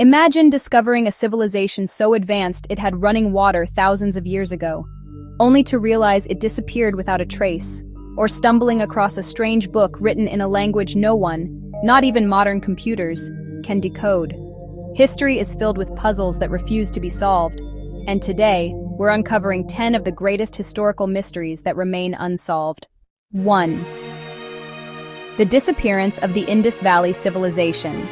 Imagine discovering a civilization so advanced it had running water thousands of years ago, only to realize it disappeared without a trace, or stumbling across a strange book written in a language no one, not even modern computers, can decode. History is filled with puzzles that refuse to be solved, and today, we're uncovering 10 of the greatest historical mysteries that remain unsolved. 1. The disappearance of the Indus Valley Civilization.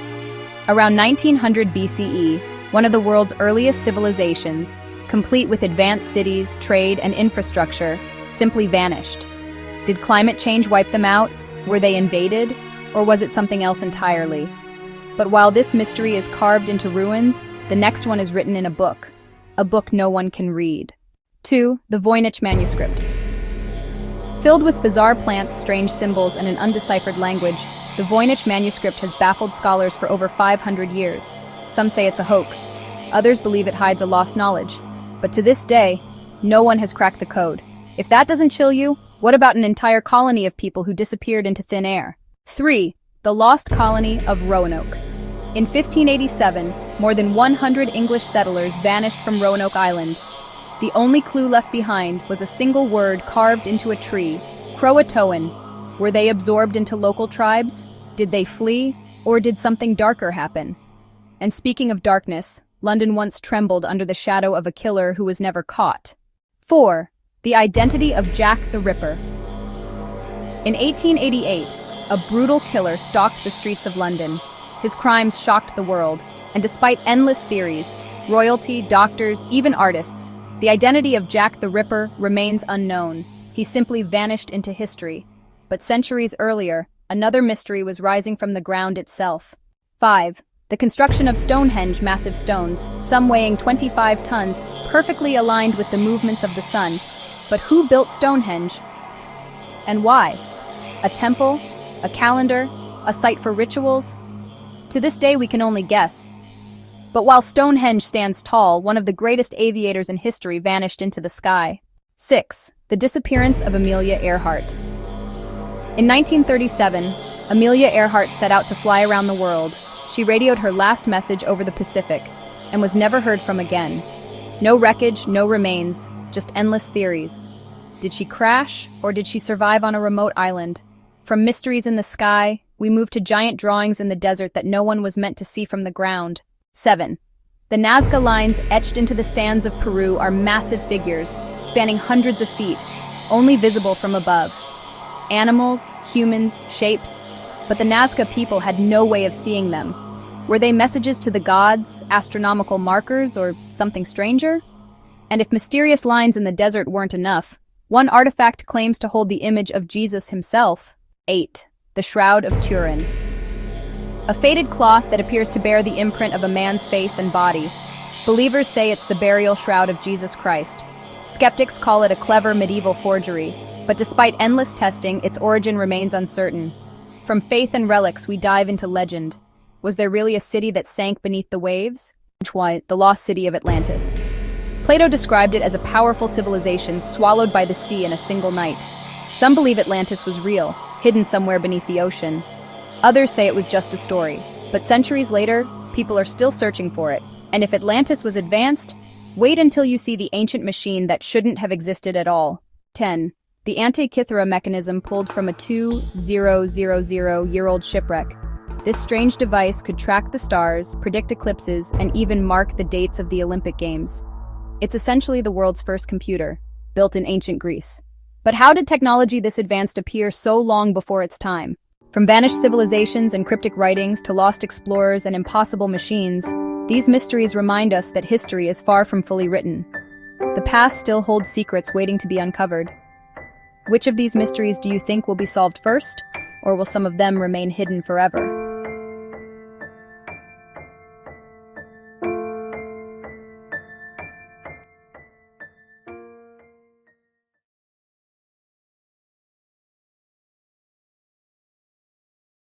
Around 1900 BCE, one of the world's earliest civilizations, complete with advanced cities, trade, and infrastructure, simply vanished. Did climate change wipe them out? Were they invaded? Or was it something else entirely? But while this mystery is carved into ruins, the next one is written in a book no one can read. 2. The Voynich Manuscript. Filled with bizarre plants, strange symbols, and an undeciphered language, the Voynich manuscript has baffled scholars for over 500 years. Some say it's a hoax. Others believe it hides a lost knowledge. But to this day, no one has cracked the code. If that doesn't chill you, what about an entire colony of people who disappeared into thin air? 3. The Lost Colony of Roanoke. In 1587, more than 100 English settlers vanished from Roanoke Island. The only clue left behind was a single word carved into a tree, Croatoan. Were they absorbed into local tribes? Did they flee? Or did something darker happen? And speaking of darkness, London once trembled under the shadow of a killer who was never caught. 4. The identity of Jack the Ripper. In 1888, a brutal killer stalked the streets of London. His crimes shocked the world, and despite endless theories, royalty, doctors, even artists, the identity of Jack the Ripper remains unknown. He simply vanished into history. But centuries earlier, another mystery was rising from the ground itself. 5. The construction of Stonehenge, massive stones, some weighing 25 tons, perfectly aligned with the movements of the sun. But who built Stonehenge? And why? A temple? A calendar? A site for rituals? To this day, we can only guess. But while Stonehenge stands tall, one of the greatest aviators in history vanished into the sky. 6. The disappearance of Amelia Earhart. In 1937, Amelia Earhart set out to fly around the world. She radioed her last message over the Pacific and was never heard from again. No wreckage, no remains, just endless theories. Did she crash, or did she survive on a remote island? From mysteries in the sky, we move to giant drawings in the desert that no one was meant to see from the ground. 7. The Nazca lines etched into the sands of Peru are massive figures, spanning hundreds of feet, only visible from above. Animals, humans, shapes, but the Nazca people had no way of seeing them. Were they messages to the gods, astronomical markers, or something stranger? And if mysterious lines in the desert weren't enough, one artifact claims to hold the image of Jesus himself. 8. The Shroud of Turin. A faded cloth that appears to bear the imprint of a man's face and body. Believers say it's the burial shroud of Jesus Christ. Skeptics call it a clever medieval forgery, but despite endless testing, its origin remains uncertain. From faith and relics, we dive into legend. Was there really a city that sank beneath the waves? The lost city of Atlantis. Plato described it as a powerful civilization swallowed by the sea in a single night. Some believe Atlantis was real, hidden somewhere beneath the ocean. Others say it was just a story, but centuries later, people are still searching for it. And if Atlantis was advanced, wait until you see the ancient machine that shouldn't have existed at all. 10. The Antikythera mechanism pulled from a 2,000-year-old shipwreck. This strange device could track the stars, predict eclipses, and even mark the dates of the Olympic Games. It's essentially the world's first computer, built in ancient Greece. But how did technology this advanced appear so long before its time? From vanished civilizations and cryptic writings to lost explorers and impossible machines, these mysteries remind us that history is far from fully written. The past still holds secrets waiting to be uncovered. Which of these mysteries do you think will be solved first, or will some of them remain hidden forever?